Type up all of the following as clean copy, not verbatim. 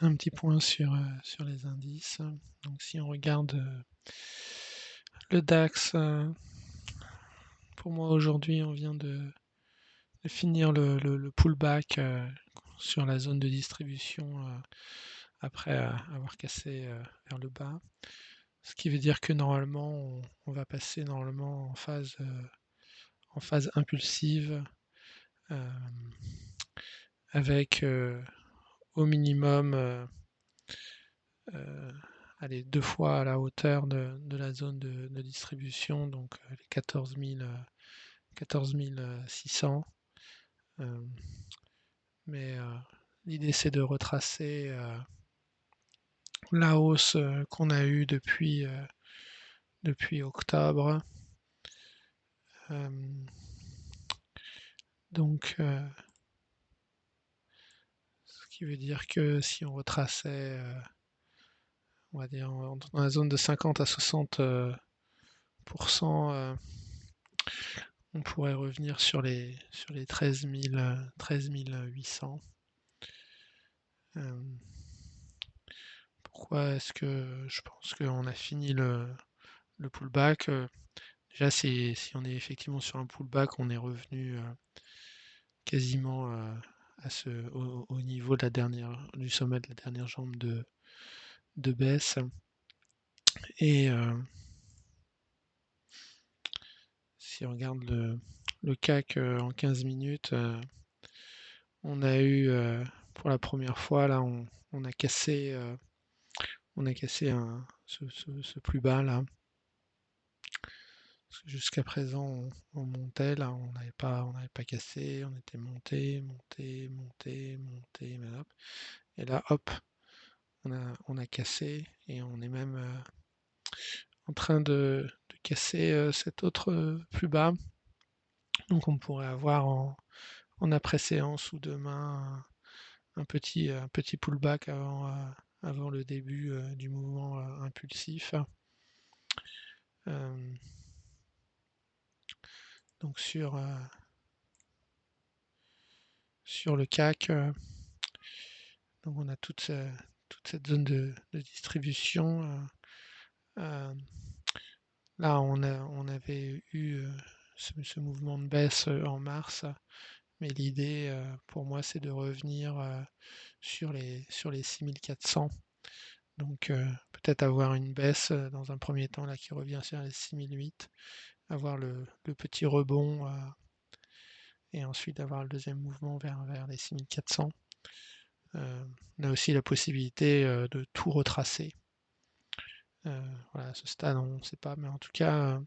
un petit point sur les indices. Donc si on regarde le DAX, pour moi aujourd'hui on vient de finir le pullback sur la zone de distribution après avoir cassé vers le bas. Ce qui veut dire que normalement on va passer normalement en phase impulsive euh, avec au minimum euh, allez, 2 fois à la hauteur de la zone de distribution, donc les 14 600. Mais l'idée c'est de retracer la hausse qu'on a eue depuis octobre. Euh, donc, ce qui veut dire que si on retraçait, on va dire, dans la zone de 50 à 60%, on pourrait revenir sur les 13 800. Pourquoi est-ce que je pense qu'on a fini le pullback? Déjà, si on est effectivement sur un pullback, on est revenu quasiment au niveau de du sommet de la dernière jambe de baisse. Et si on regarde le CAC en 15 minutes, on a eu pour la première fois, là, on a cassé, ce plus bas là. Jusqu'à présent, on montait, là, on n'avait pas cassé, on était monté, monté, monté, monté, mais hop. Et là, hop, on a cassé et on est même en train de casser cet autre plus bas. Donc on pourrait avoir en après-séance ou demain un petit pullback avant le début du mouvement impulsif. Euh, donc sur le CAC, donc on a toute cette zone de distribution. Là, on avait eu ce mouvement de baisse en mars, mais l'idée pour moi, c'est de revenir sur les 6400. Donc peut-être avoir une baisse dans un premier temps là qui revient sur les 6008, avoir le petit rebond et ensuite avoir le deuxième mouvement vers les 6400. On a aussi la possibilité de tout retracer. Voilà, à ce stade, on ne sait pas, mais en tout cas,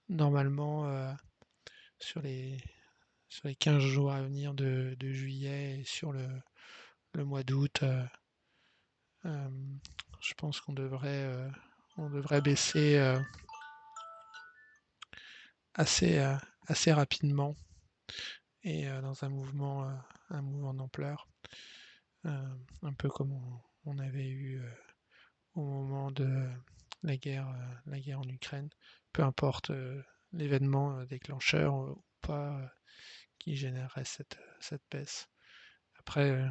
normalement, sur sur les 15 jours à venir de juillet et sur le mois d'août, je pense on devrait baisser assez, assez rapidement et dans un mouvement d'ampleur, un peu comme on avait eu au moment de la guerre en Ukraine, peu importe l'événement déclencheur ou pas qui générerait cette baisse. Après,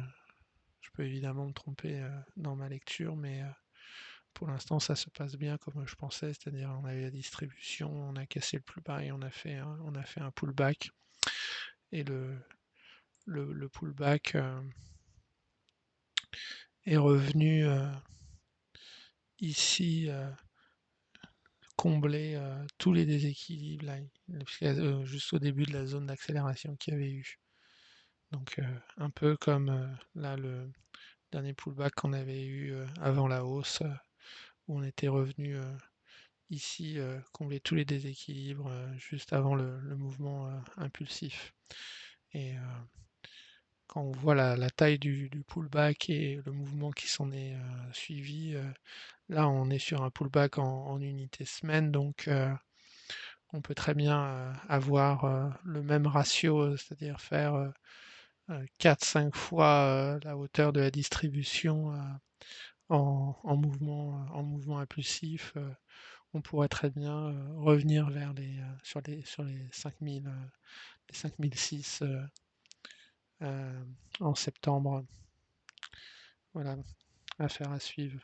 je peux évidemment me tromper dans ma lecture, mais pour l'instant, ça se passe bien comme je pensais, c'est-à-dire on avait la distribution, on a cassé le plus bas et on a fait un pullback. Et le pullback est revenu ici combler tous les déséquilibres là, juste au début de la zone d'accélération qu'il y avait eu. Donc un peu comme là le dernier pullback qu'on avait eu avant la hausse, où on était revenu ici combler tous les déséquilibres juste avant le mouvement impulsif. Et quand on voit la taille du pullback et le mouvement qui s'en est suivi, là on est sur un pullback en unité semaine, donc on peut très bien avoir le même ratio, c'est-à-dire faire 4-5 fois la hauteur de la distribution en mouvement impulsif. On pourrait très bien revenir vers sur les 5000, les 5006 en septembre. Voilà. affaire à suivre.